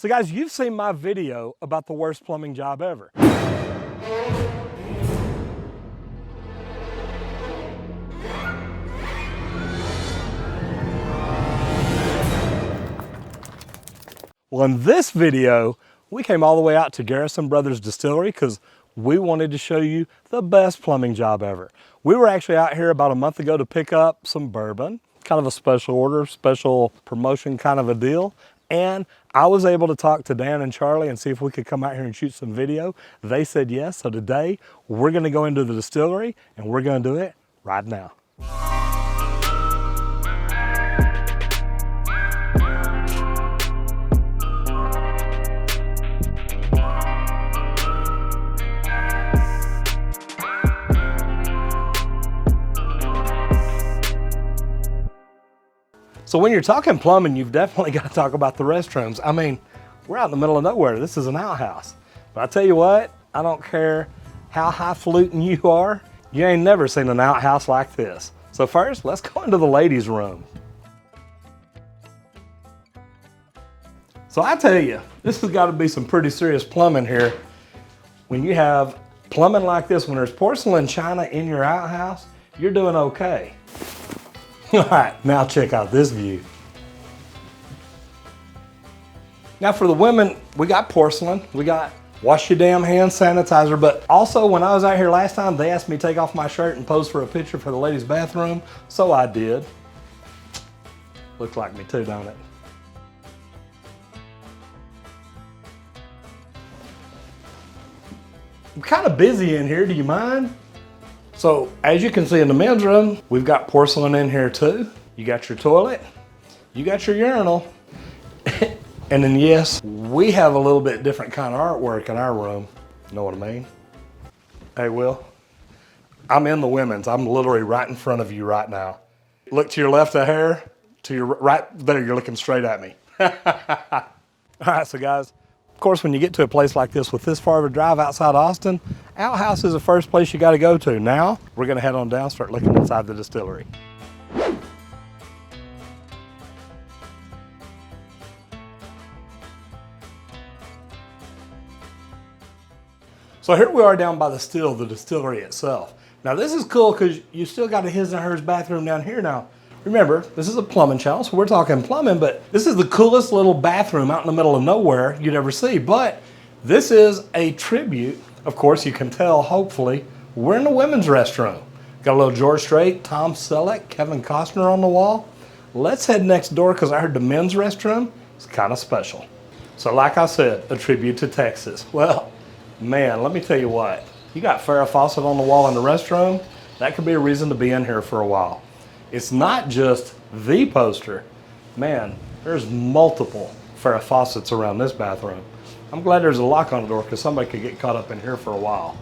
So guys, you've seen my video about the worst plumbing job ever. Well, in this video, we came all the way out to Garrison Brothers distillery because we wanted to show you the best plumbing job ever. We were actually out here about a month ago to pick up some bourbon, kind of a special order, special promotion kind of a deal. And I was able to talk to Dan and Charlie and see if we could come out here and shoot some video. They said yes, so today we're gonna go into the distillery and we're gonna do it right now. So when you're talking plumbing, you've definitely got to talk about the restrooms. I mean, we're out in the middle of nowhere. This is an outhouse. But I tell you what, I don't care how highfalutin you are, you ain't never seen an outhouse like this. So first, let's go into the ladies' room. So I tell you, this has got to be some pretty serious plumbing here. When you have plumbing like this, when there's porcelain china in your outhouse, you're doing okay. All right, now check out this view. Now for the women, we got porcelain, we got wash your damn hands sanitizer, but also when I was out here last time, they asked me to take off my shirt and pose for a picture for the ladies' bathroom, so I did. Looks like me too, don't it? I'm kind of busy in here, do you mind? So as you can see in the men's room, we've got porcelain in here too. You got your toilet, you got your urinal, and then yes, we have a little bit different kind of artwork in our room. Know what I mean? Hey Will, I'm in the women's. I'm literally right in front of you right now. Look to your left a hair, to your right there, you're looking straight at me. All right, so guys, of course, when you get to a place like this with this far of a drive outside Austin, outhouse is the first place you got to go to. Now, we're going to head on down, start looking inside the distillery. So here we are down by the still, the distillery itself. Now this is cool because you still got a his and hers bathroom down here now. Remember, this is a plumbing channel, so we're talking plumbing, but this is the coolest little bathroom out in the middle of nowhere you'd ever see. But this is a tribute. Of course, you can tell, hopefully, we're in the women's restroom. Got a little George Strait, Tom Selleck, Kevin Costner on the wall. Let's head next door because I heard the men's restroom is kind of special. So like I said, a tribute to Texas. Well, man, let me tell you what. You got Farrah Fawcett on the wall in the restroom. That could be a reason to be in here for a while. It's not just the poster. Man, there's multiple Farrah Fawcett's around this bathroom. I'm glad there's a lock on the door because somebody could get caught up in here for a while.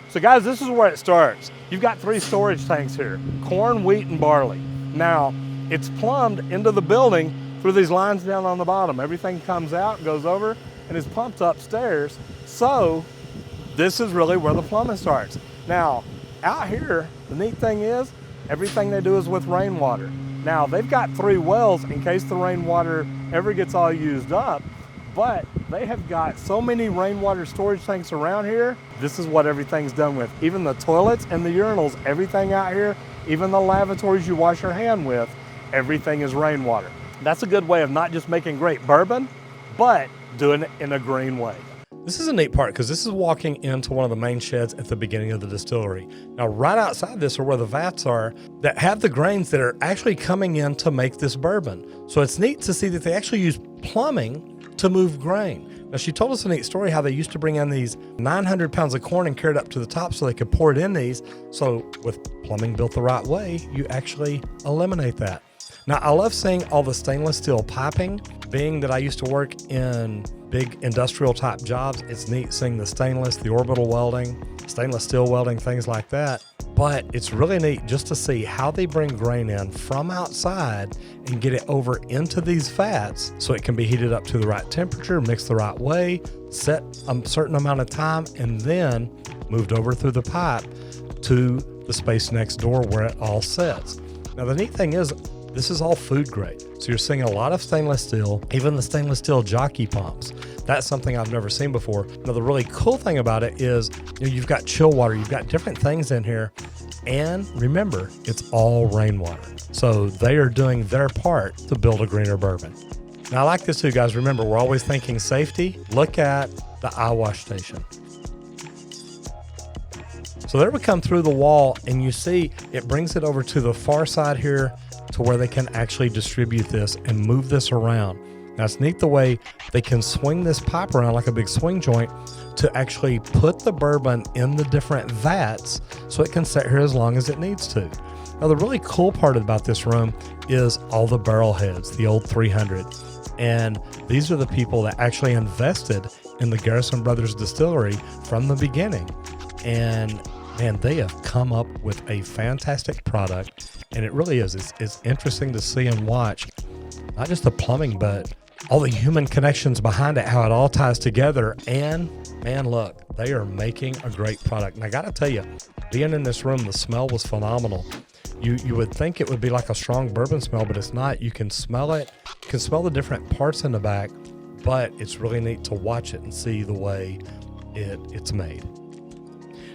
So guys, this is where it starts. You've got 3 storage tanks here, corn, wheat, and barley. Now, it's plumbed into the building through these lines down on the bottom. Everything comes out, goes over, and is pumped upstairs. So this is really where the plumbing starts. Now, out here, the neat thing is, everything they do is with rainwater. Now, they've got 3 wells in case the rainwater ever gets all used up, but they have got so many rainwater storage tanks around here. This is what everything's done with. Even the toilets and the urinals, everything out here, even the lavatories you wash your hand with, everything is rainwater. That's a good way of not just making great bourbon, but doing it in a green way. This is a neat part because this is walking into one of the main sheds at the beginning of the distillery. Now, right outside this are where the vats are that have the grains that are actually coming in to make this bourbon. So it's neat to see that they actually use plumbing to move grain. Now, she told us a neat story how they used to bring in these 900 pounds of corn and carry it up to the top so they could pour it in these. So with plumbing built the right way, you actually eliminate that. Now, I love seeing all the stainless steel piping. Being that I used to work in big industrial type jobs, it's neat seeing the stainless, the orbital welding, stainless steel welding, things like that. But it's really neat just to see how they bring grain in from outside and get it over into these vats so it can be heated up to the right temperature, mixed the right way, set a certain amount of time, and then moved over through the pipe to the space next door where it all sets. Now, the neat thing is, This is all food grade. So you're seeing a lot of stainless steel, even the stainless steel jockey pumps. That's something I've never seen before. Now, the really cool thing about it is you've got chill water, you've got different things in here. And remember, it's all rainwater. So they are doing their part to build a greener bourbon. Now, I like this too, guys. Remember, we're always thinking safety. Look at the eye wash station. So there we come through the wall, and you see it brings it over to the far side here to where they can actually distribute this and move this around. Now, it's neat the way they can swing this pipe around like a big swing joint to actually put the bourbon in the different vats so it can sit here as long as it needs to. Now, the really cool part about this room is all the barrel heads, the old 300. And these are the people that actually invested in the Garrison Brothers distillery from the beginning. And man, they have come up with a fantastic product. And it really is. It's interesting to see and watch, not just the plumbing, but all the human connections behind it, how it all ties together. And man, look, they are making a great product. And I got to tell you, being in this room, the smell was phenomenal. You would think it would be like a strong bourbon smell, but it's not. You can smell it. You can smell the different parts in the back, but it's really neat to watch it and see the way it's made.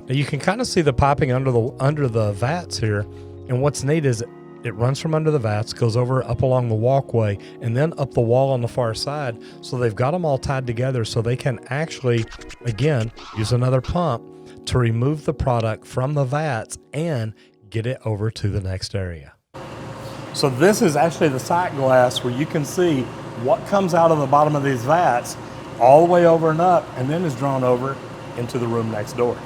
Now you can kind of see the piping under the vats here, and what's neat is it runs from under the vats, goes over up along the walkway, and then up the wall on the far side. So they've got them all tied together so they can actually, again, use another pump to remove the product from the vats and get it over to the next area. So this is actually the sight glass where you can see what comes out of the bottom of these vats all the way over and up, and then is drawn over into the room next door.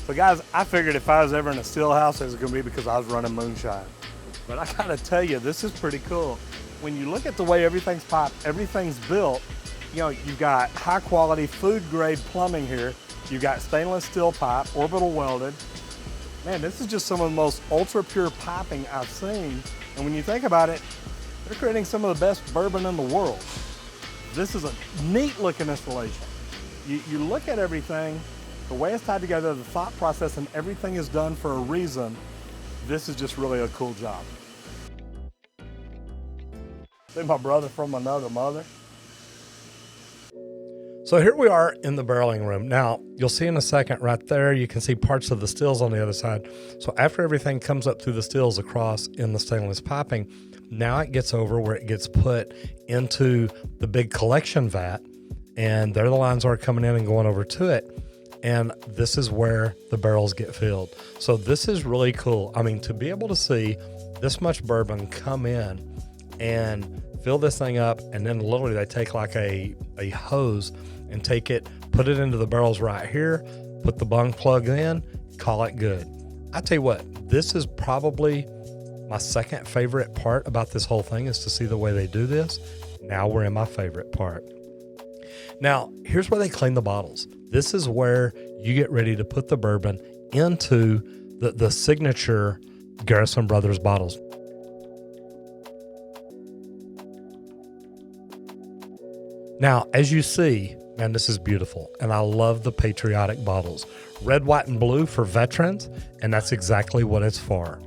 So guys, I figured if I was ever in a still house, it was gonna be because I was running moonshine. But I gotta tell you, this is pretty cool. When you look at the way everything's piped, everything's built, you know, you've got high quality food grade plumbing here. You've got stainless steel pipe, orbital welded. Man, this is just some of the most ultra pure piping I've seen. And when you think about it, they're creating some of the best bourbon in the world. This is a neat looking installation. You look at everything, the way it's tied together, the thought process, and everything is done for a reason. This is just really a cool job. See my brother from another mother. So here we are in the barreling room. Now, you'll see in a second right there, you can see parts of the stills on the other side. So after everything comes up through the stills across in the stainless piping, now it gets over where it gets put into the big collection vat, and there the lines are coming in and going over to it. And this is where the barrels get filled. So this is really cool. I mean, to be able to see this much bourbon come in and fill this thing up, and then literally they take like a hose and take it, put it into the barrels right here, put the bung plug in, call it good. I tell you what, this is probably my second favorite part about this whole thing, is to see the way they do this. Now we're in my favorite part. Now, here's where they clean the bottles. This is where you get ready to put the bourbon into the signature Garrison Brothers bottles. Now, as you see, man, this is beautiful. And I love the patriotic bottles. Red, white, and blue for veterans, and that's exactly what it's for.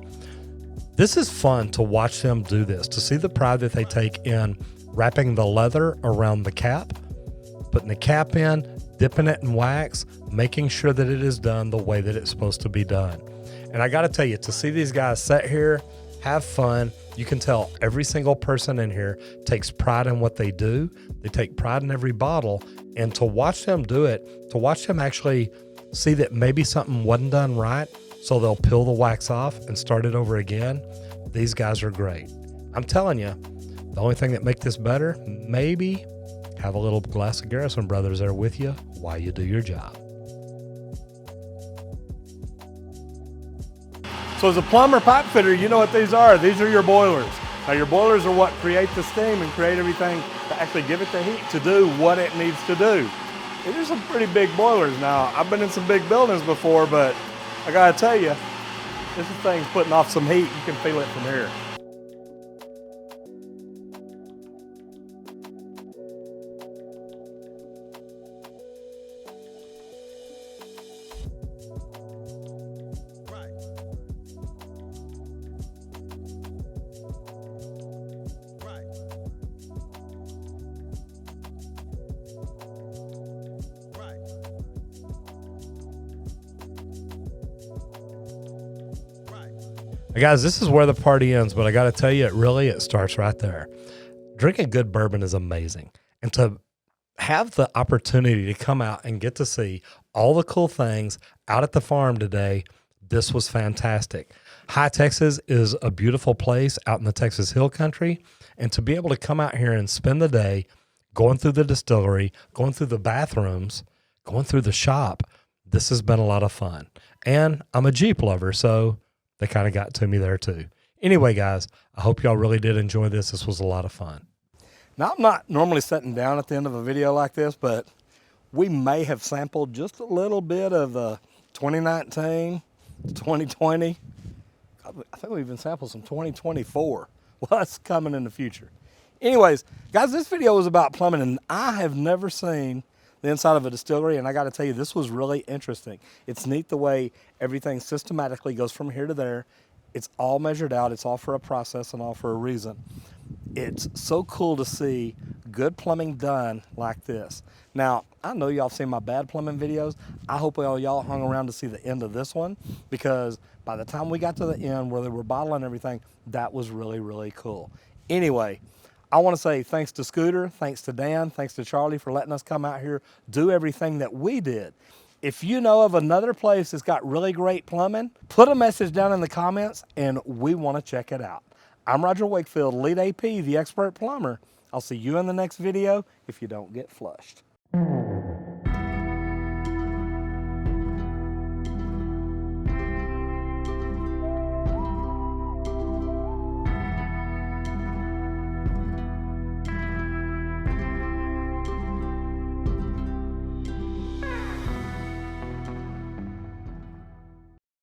This is fun to watch them do this, to see the pride that they take in wrapping the leather around the cap, putting the cap in, dipping it in wax, making sure that it is done the way that it's supposed to be done. And I got to tell you, to see these guys sit here, have fun, you can tell every single person in here takes pride in what they do. They take pride in every bottle. And to watch them do it, to watch them actually see that maybe something wasn't done right, so they'll peel the wax off and start it over again, these guys are great. I'm telling you, the only thing that makes this better, maybe have a little glass of Garrison Brothers there with you while you do your job. So as a plumber, pipe fitter, you know what these are. These are your boilers. Now your boilers are what create the steam and create everything to actually give it the heat to do what it needs to do. These are some pretty big boilers. Now, I've been in some big buildings before, but I gotta tell you, this thing's putting off some heat. You can feel it from here. Now, guys, this is where the party ends, but I got to tell you, it starts right there. Drinking good bourbon is amazing. And to have the opportunity to come out and get to see all the cool things out at the farm today, this was fantastic. High Texas is a beautiful place out in the Texas Hill Country. And to be able to come out here and spend the day going through the distillery, going through the bathrooms, going through the shop, this has been a lot of fun. And I'm a Jeep lover, so they kind of got to me there too. Anyway, guys, I hope y'all really did enjoy this. This was a lot of fun. Now, I'm not normally sitting down at the end of a video like this, but we may have sampled just a little bit of the 2019, 2020. I think we even sampled some 2024. Well, that's coming in the future. Anyways, guys, this video was about plumbing, and I have never seen the inside of a distillery, and I got to tell you, this was really interesting. It's neat the way everything systematically goes from here to there. It's all measured out. It's all for a process and all for a reason. It's so cool to see good plumbing done like this. Now, I know y'all seen my bad plumbing videos. I hope all y'all hung around to see the end of this one, because by the time we got to the end where they were bottling everything, that was really, really cool. Anyway, I want to say thanks to Scooter, thanks to Dan, thanks to Charlie for letting us come out here, do everything that we did. If you know of another place that's got really great plumbing, put a message down in the comments and we want to check it out. I'm Roger Wakefield, Lead AP, the expert plumber. I'll see you in the next video if you don't get flushed.